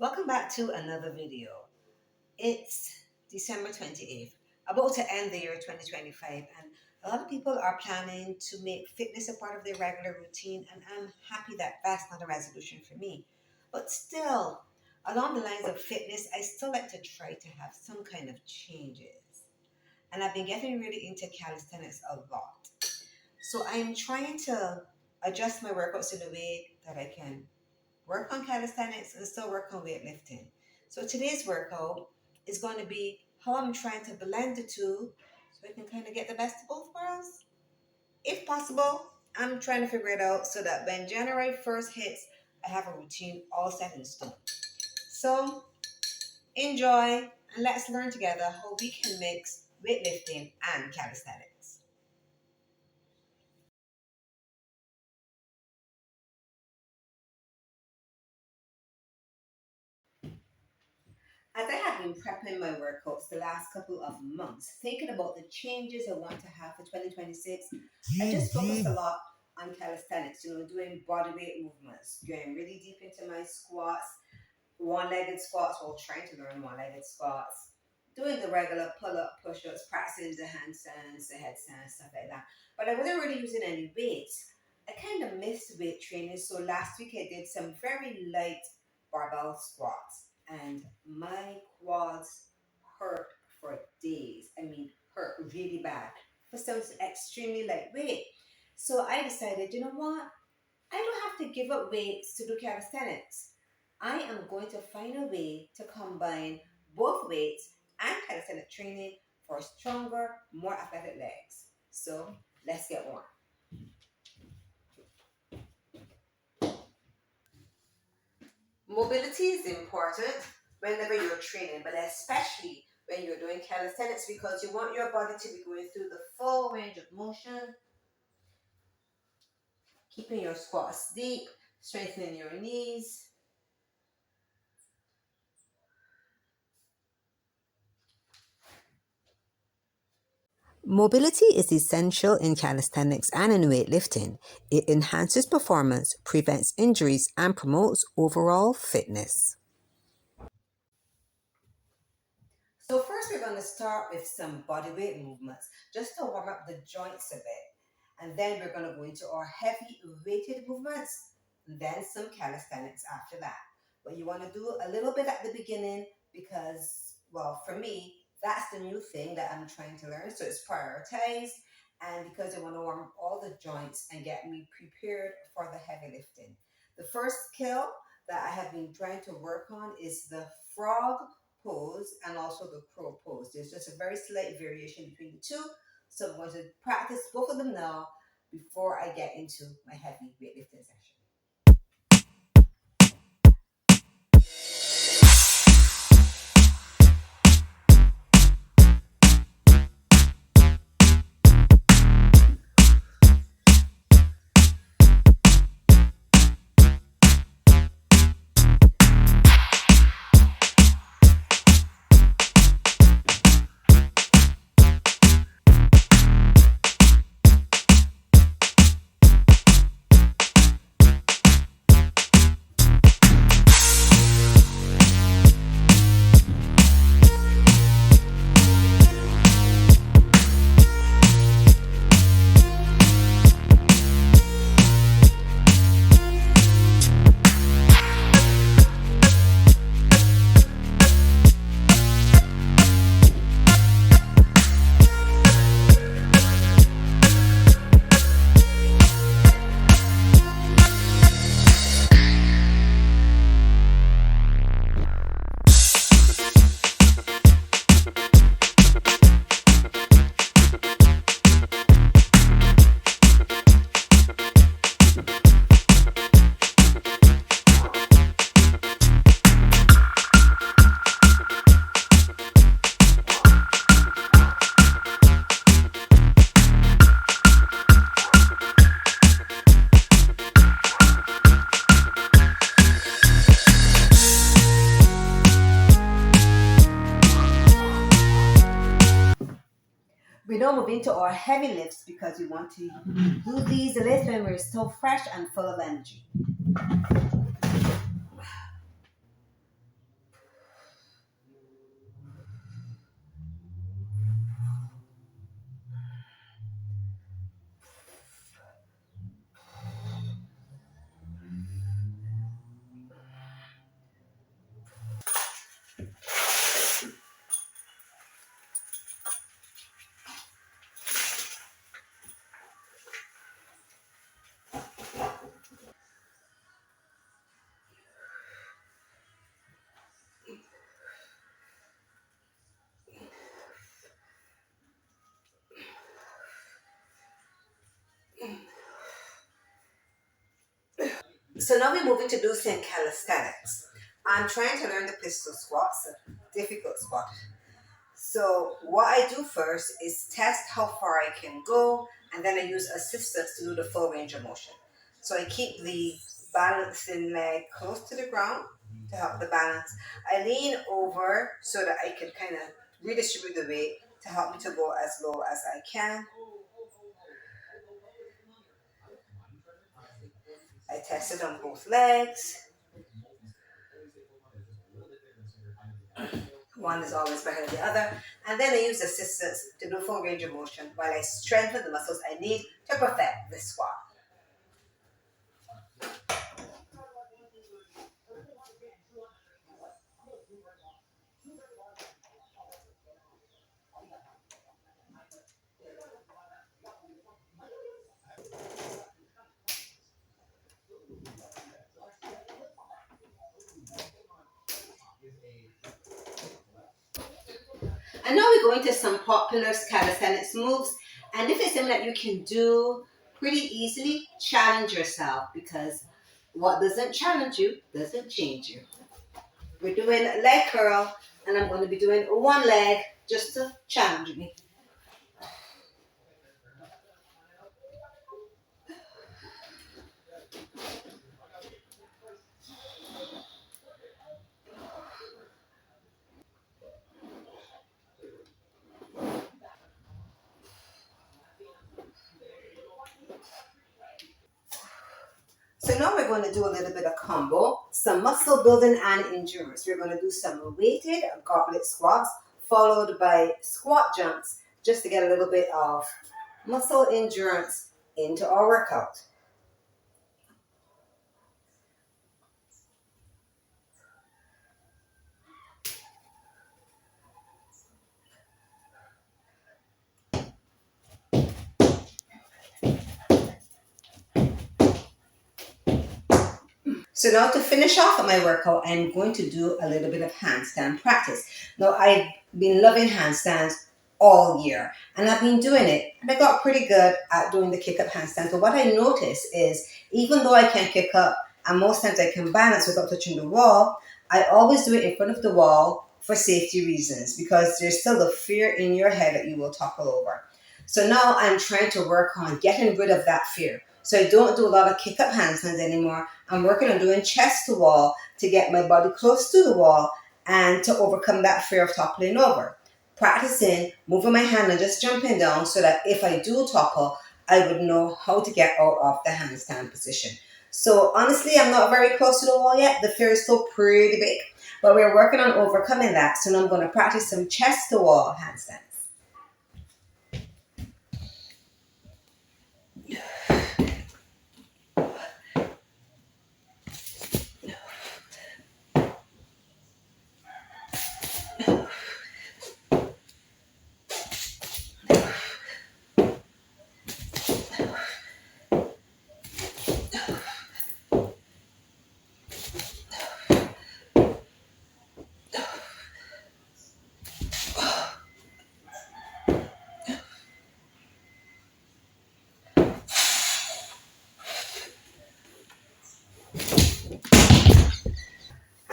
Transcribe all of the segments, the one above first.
Welcome back to another video. It's December 28th, about to end the year 2025, and a lot of people are planning to make fitness a part of their regular routine, and I'm happy that that's not a resolution for me. But still, along the lines of fitness, I still like to try to have some kind of changes. And I've been getting really into calisthenics a lot. So I'm trying to adjust my workouts in a way that I can work on calisthenics and still work on weightlifting. So today's workout is going to be how I'm trying to blend the two so I can kind of get the best of both worlds. If possible, I'm trying to figure it out so that when January 1st hits, I have a routine all set in stone. So enjoy and let's learn together how we can mix weightlifting and calisthenics. As I have been prepping my workouts the last couple of months, thinking about the changes I want to have for 2026, I just focused a lot on calisthenics, doing bodyweight movements, going really deep into my squats, one-legged squats while trying to learn one-legged squats, doing the regular pull-up, push-ups, practicing the handstands, the headstands, stuff like that. But I wasn't really using any weights. I kind of missed weight training, so last week I did some very light barbell squats, and my quads hurt for days. I mean, hurt really bad for some extremely lightweight. So I decided, you know what? I don't have to give up weights to do calisthenics. I am going to find a way to combine both weights and calisthenic training for stronger, more athletic legs. So let's get warm. Mobility is important whenever you're training, but especially when you're doing calisthenics because you want your body to be going through the full range of motion, keeping your squats deep, strengthening your knees. Mobility is essential in calisthenics and in weightlifting. It enhances performance, prevents injuries, and promotes overall fitness. So first we're going to start with some bodyweight movements just to warm up the joints a bit. And then we're going to go into our heavy weighted movements, and then some calisthenics after that. But you want to do a little bit at the beginning because, well, for me, that's the new thing that I'm trying to learn. So it's prioritized and because I want to warm up all the joints and get me prepared for the heavy lifting. The first skill that I have been trying to work on is the frog pose and also the crow pose. There's just a very slight variation between the two. So I'm going to practice both of them now before I get into my heavy weightlifting session. We now move into our heavy lifts because we want to do these lifts when we're still fresh and full of energy. So now we're moving to do some calisthenics. I'm trying to learn the pistol squat, it's a difficult squat. So what I do first is test how far I can go, and then I use assistance to do the full range of motion. So I keep the balancing leg close to the ground to help the balance. I lean over so that I can kind of redistribute the weight to help me to go as low as I can. I test it on both legs. One is always better than the other. And then I use assistance to do full range of motion while I strengthen the muscles I need to perfect this squat. And now we're going to some popular calisthenics moves. And if it's something that you can do pretty easily, challenge yourself, because what doesn't challenge you doesn't change you. We're doing leg curl, and I'm going to be doing one leg just to challenge me. So now we're going to do a little bit of combo, some muscle building and endurance. We're going to do some weighted goblet squats followed by squat jumps just to get a little bit of muscle endurance into our workout. So now to finish off my workout, I'm going to do a little bit of handstand practice. Now I've been loving handstands all year, and I've been doing it, and I got pretty good at doing the kick up handstand. So what I noticed is, even though I can kick up and most times I can balance without touching the wall, I always do it in front of the wall for safety reasons, because there's still the fear in your head that you will topple over. So now I'm trying to work on getting rid of that fear. So I don't do a lot of kick up handstands anymore. I'm working on doing chest to wall to get my body close to the wall and to overcome that fear of toppling over. Practicing moving my hand and just jumping down so that if I do topple, I would know how to get out of the handstand position. So honestly, I'm not very close to the wall yet. The fear is still pretty big, but we're working on overcoming that. So now I'm going to practice some chest to wall handstands.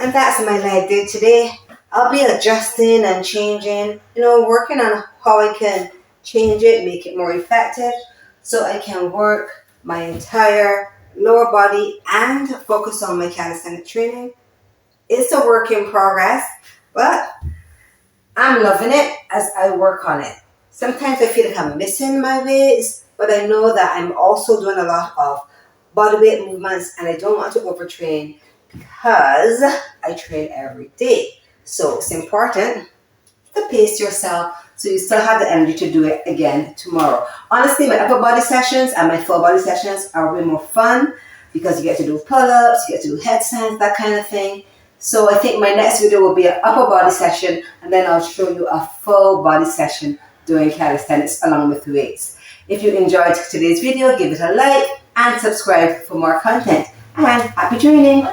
And that's my leg day today. I'll be adjusting and changing, working on how I can change it, make it more effective, so I can work my entire lower body and focus on my calisthenic training. It's a work in progress, but I'm loving it as I work on it. Sometimes I feel like I'm missing my weights, but I know that I'm also doing a lot of body weight movements, and I don't want to overtrain because I train every day. So it's important to pace yourself so you still have the energy to do it again tomorrow. Honestly, my upper body sessions and my full body sessions are way more fun because you get to do pull-ups, you get to do headstands, that kind of thing. So I think my next video will be an upper body session, and then I'll show you a full body session doing calisthenics along with weights. If you enjoyed today's video, give it a like and subscribe for more content. And happy training!